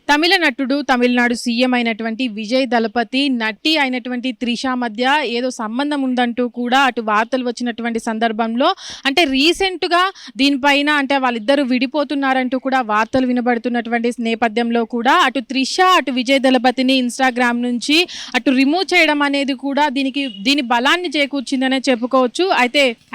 తమిళ నటుడు, తమిళనాడు సీఎం అయినటువంటి విజయ్ దళపతి, నటి అయినటువంటి త్రిష మధ్య ఏదో సంబంధం ఉందంటూ కూడా అటు వార్తలు వచ్చినటువంటి సందర్భంలో అంటే రీసెంట్‌గా దీనిపైన అంటే వాళ్ళిద్దరూ విడిపోతున్నారంటూ కూడా వార్తలు వినబడుతున్నటువంటి నేపథ్యంలో కూడా అటు త్రిష, అటు విజయ్ దళపతిని ఇన్‌స్టాగ్రామ్ నుంచి అటు రిమూవ్ చేయడం అనేది కూడా దీని బలాన్ని చేకూర్చిందనే చెప్పుకోవచ్చు.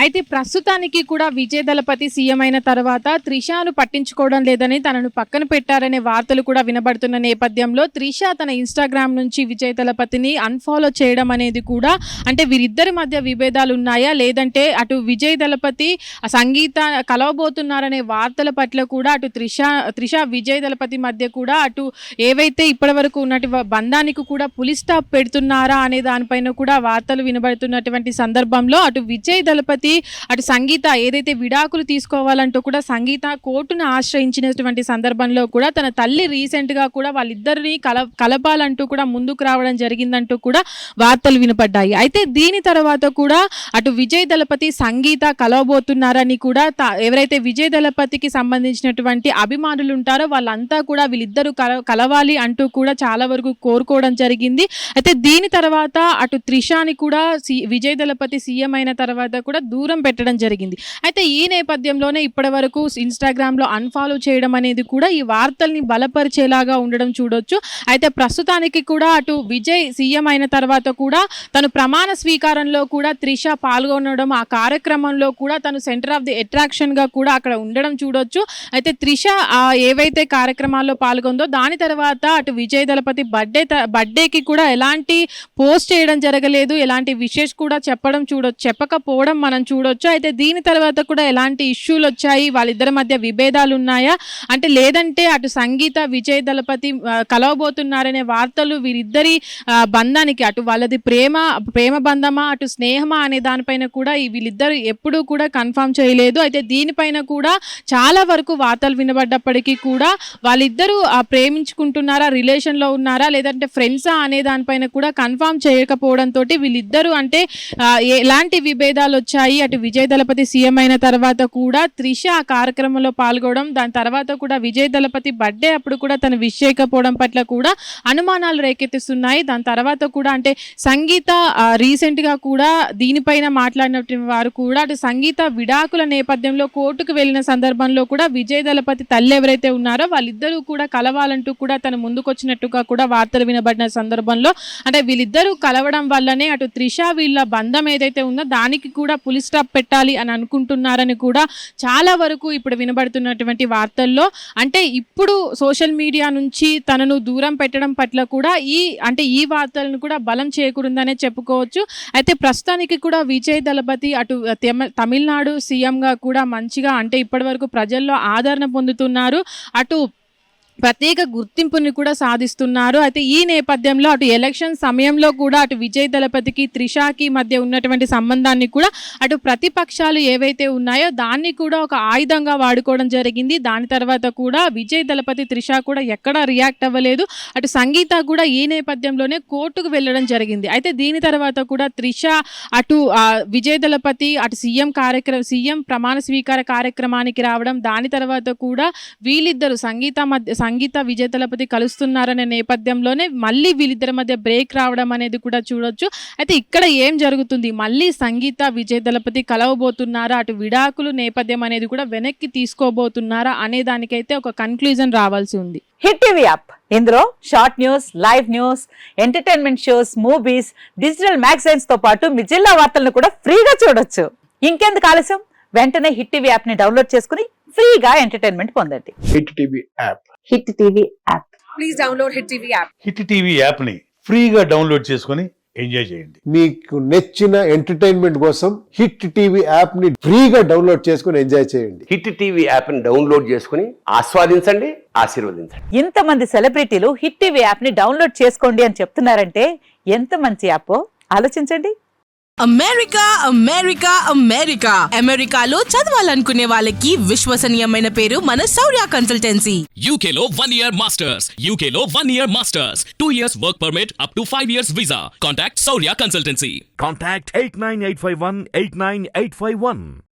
అయితే ప్రస్తుతానికి కూడా విజయ్ దళపతి సీఎం అయిన తర్వాత త్రిషను పట్టించుకోవడం లేదని తనను పక్కన పెట్టారనే వార్తలు కూడా వినబడుతున్న నేపథ్యంలో త్రిష తన ఇన్‌స్టాగ్రామ్ నుంచి విజయ్ దళపతిని అన్‌ఫాలో చేయడం అనేది కూడా అంటే వీరిద్దరి మధ్య విభేదాలు ఉన్నాయా, లేదంటే అటు విజయ్ దళపతి సంగీత కలవబోతున్నారనే వార్తల పట్ల కూడా అటు త్రిష విజయ్ దళపతి మధ్య కూడా అటు ఏవైతే ఇప్పటివరకు ఉన్నటి బంధానికి కూడా పులి స్టాప్ పెడుతున్నారా అనే దానిపైన కూడా వార్తలు వినబడుతున్నటువంటి సందర్భంలో అటు విజయ్ దళపతి అటు సంగీత ఏదైతే విడాకులు తీసుకోవాలంటూ కూడా సంగీత కోర్టును ఆశ్రయించినటువంటి సందర్భంలో కూడా తన తల్లి రీసెంట్గా కూడా వాళ్ళిద్దరిని కలపాలంటూ కూడా ముందుకు రావడం జరిగిందంటూ కూడా వార్తలు వినపడ్డాయి. అయితే దీని తర్వాత కూడా అటు విజయ్ దళపతి సంగీత కలవబోతున్నారని కూడా ఎవరైతే విజయ్ దళపతికి సంబంధించినటువంటి అభిమానులు ఉంటారో వాళ్ళంతా కూడా వీళ్ళిద్దరూ కలవాలి అంటూ కూడా చాలా వరకు కోరుకోవడం జరిగింది. అయితే దీని తర్వాత అటు త్రిషని కూడా విజయ్ దళపతి సీఎం అయిన తర్వాత కూడా దూరం పెట్టడం జరిగింది. అయితే ఈ నేపథ్యంలోనే ఇప్పటి వరకు ఇన్‌స్టాగ్రామ్‌లో అన్‌ఫాలో చేయడం అనేది కూడా ఈ వార్తల్ని బలపరిచేలాగా ఉండడం చూడొచ్చు. అయితే ప్రస్తుతానికి కూడా అటు విజయ్ సీఎం అయిన తర్వాత కూడా తను ప్రమాణ స్వీకారంలో కూడా త్రిష పాల్గొనడం, ఆ కార్యక్రమంలో కూడా తను సెంటర్ ఆఫ్ ది అట్రాక్షన్గా కూడా అక్కడ ఉండడం చూడొచ్చు. అయితే త్రిష ఏవైతే కార్యక్రమాల్లో పాల్గొందో దాని తర్వాత అటు విజయ్ దళపతి బర్త్డేకి కూడా ఎలాంటి పోస్ట్ చేయడం జరగలేదు, ఎలాంటి విషెస్ కూడా చెప్పకపోవడం మనం చూడొచ్చు. అయితే దీని తర్వాత కూడా ఎలాంటి ఇష్యూలు వచ్చాయి, వాళ్ళిద్దరి మధ్య విభేదాలు ఉన్నాయా అంటే లేదంటే అటు సంగీత విజయ్ దళపతి కలవబోతున్నారనే వార్తలు వీరిద్దరి బంధానికి అటు వాళ్ళది ప్రేమ బంధమా అటు స్నేహమా అనే దానిపైన కూడా వీళ్ళిద్దరు ఎప్పుడూ కూడా కన్ఫర్మ్ చేయలేదు. అయితే దీనిపైన కూడా చాలా వరకు వార్తలు వినబడ్డప్పటికీ కూడా వాళ్ళిద్దరూ ప్రేమించుకుంటున్నారా, రిలేషన్లో ఉన్నారా, లేదంటే ఫ్రెండ్సా అనే దానిపైన కూడా కన్ఫర్మ్ చేయకపోవడంతో వీళ్ళిద్దరూ అంటే ఎలాంటి విభేదాలు వచ్చాయి. అటు విజయ్ దళపతి సీఎం అయిన తర్వాత కూడా త్రిష ఆ కార్యక్రమంలో పాల్గొనడం, దాని తర్వాత కూడా విజయ్ దళపతి బర్త్డే అప్పుడు కూడా తను విష్ చేయకపోవడం పట్ల కూడా అనుమానాలు రేకెత్తిస్తున్నాయి. దాని తర్వాత కూడా అంటే సంగీత రీసెంట్గా కూడా దీనిపైన మాట్లాడినటువంటి వారు కూడా అటు సంగీత విడాకుల నేపథ్యంలో కోర్టుకు వెళ్ళిన సందర్భంలో కూడా విజయ్ దళపతి తల్లి ఎవరైతే ఉన్నారో వాళ్ళిద్దరూ కూడా కలవాలంటూ కూడా తను ముందుకొచ్చినట్టుగా కూడా వార్తలు వినబడిన సందర్భంలో అంటే వీళ్ళిద్దరూ కలవడం వల్లనే అటు త్రిష వీళ్ళ బంధం ఏదైతే ఉందో దానికి కూడా పులి స్టాప్ పెట్టాలి అని అనుకుంటున్నారని కూడా చాలా వరకు ఇప్పుడు వినబడుతున్నటువంటి వార్తల్లో అంటే ఇప్పుడు సోషల్ మీడియా నుంచి తనను దూరం పెట్టడం పట్ల కూడా ఈ వార్తలను కూడా బలం చేకూరిందనే చెప్పుకోవచ్చు. అయితే ప్రస్తుతానికి కూడా విజయ్ దళపతి అటు తమిళనాడు సీఎంగా కూడా మంచిగా అంటే ఇప్పటివరకు ప్రజల్లో ఆదరణ పొందుతున్నారు, అటు ప్రత్యేక గుర్తింపుని కూడా సాధిస్తున్నారు. అయితే ఈ నేపథ్యంలో అటు ఎలక్షన్ సమయంలో కూడా అటు విజయ్ దళపతికి త్రిషకి మధ్య ఉన్నటువంటి సంబంధాన్ని కూడా అటు ప్రతిపక్షాలు ఏవైతే ఉన్నాయో దాన్ని కూడా ఒక ఆయుధంగా వాడుకోవడం జరిగింది. దాని తర్వాత కూడా విజయ్ దళపతి త్రిష కూడా ఎక్కడా రియాక్ట్ అవ్వలేదు. అటు సంగీత కూడా ఈ నేపథ్యంలోనే కోర్టుకు వెళ్ళడం జరిగింది. అయితే దీని తర్వాత కూడా త్రిష అటు విజయ్ దళపతి అటు సీఎం ప్రమాణ స్వీకార కార్యక్రమానికి రావడం, దాని తర్వాత కూడా వీళ్ళిద్దరూ సంగీత విజయ్ దళపతి కలుస్తున్నారనే నేపథ్యంలోనే మళ్ళీ వీళ్ళిద్దరి మధ్య బ్రేక్ రావడం అనేది కూడా చూడొచ్చు. అయితే ఇక్కడ ఏం జరుగుతుంది, మళ్ళీ సంగీత విజయ్ దళపతి కలవబోతున్నారా, అటు విడాకులు నేపథ్యం అనేది కూడా వెనక్కి తీసుకోబోతున్నారా అనే దానికైతే ఒక కన్క్లూజన్ రావాల్సి ఉంది. హిట్ టీవీ యాప్ ఇందులో short news, live news, entertainment shows, movies, digital magazines తో పాటు మీ జిల్లా వార్తలను కూడా ఫ్రీగా చూడొచ్చు. ఇంకెందుకు ఆలస్యం, వెంటనే హిట్ టీవీ యాప్ ని డౌన్లోడ్ చేసుకుని ఫ్రీగా ఎంటర్టైన్మెంట్ పొందండి. Hit TV app. Hit TV app. Please download hit TV app. Hit TV app ని ఫ్రీగా డౌన్లోడ్ చేసుకుని ఎంజాయ్ చేయండి. మీకు నచ్చిన ఎంటర్టైన్మెంట్ కోసం హిట్ టీవీ యాప్ ని ఫ్రీగా డౌన్లోడ్ చేసుకుని ఎంజాయ్ చేయండి. హిట్ టీవీ యాప్ ని డౌన్లోడ్ చేసుకుని ఆస్వాదించండి, ఆశీర్వదించండి. ఇంతమంది సెలబ్రిటీలు హిట్ టీవీ యాప్ ని డౌన్లోడ్ చేసుకోండి అని చెప్తున్నారంటే ఎంత మంచి యాప్ ఆలోచించండి. అమెరికా అమెరికా అమెరికా అమెరికాలో చదవాలనుకునే వాళ్ళకి విశ్వసనీయమైన పేరు మన శౌర్య కన్సల్టెన్సీ. UK లో 1 year masters, UK లో 1 year masters, 2 years work permit up to 5 years visa. Contact Saurya Consultancy. Contact 89851 89851.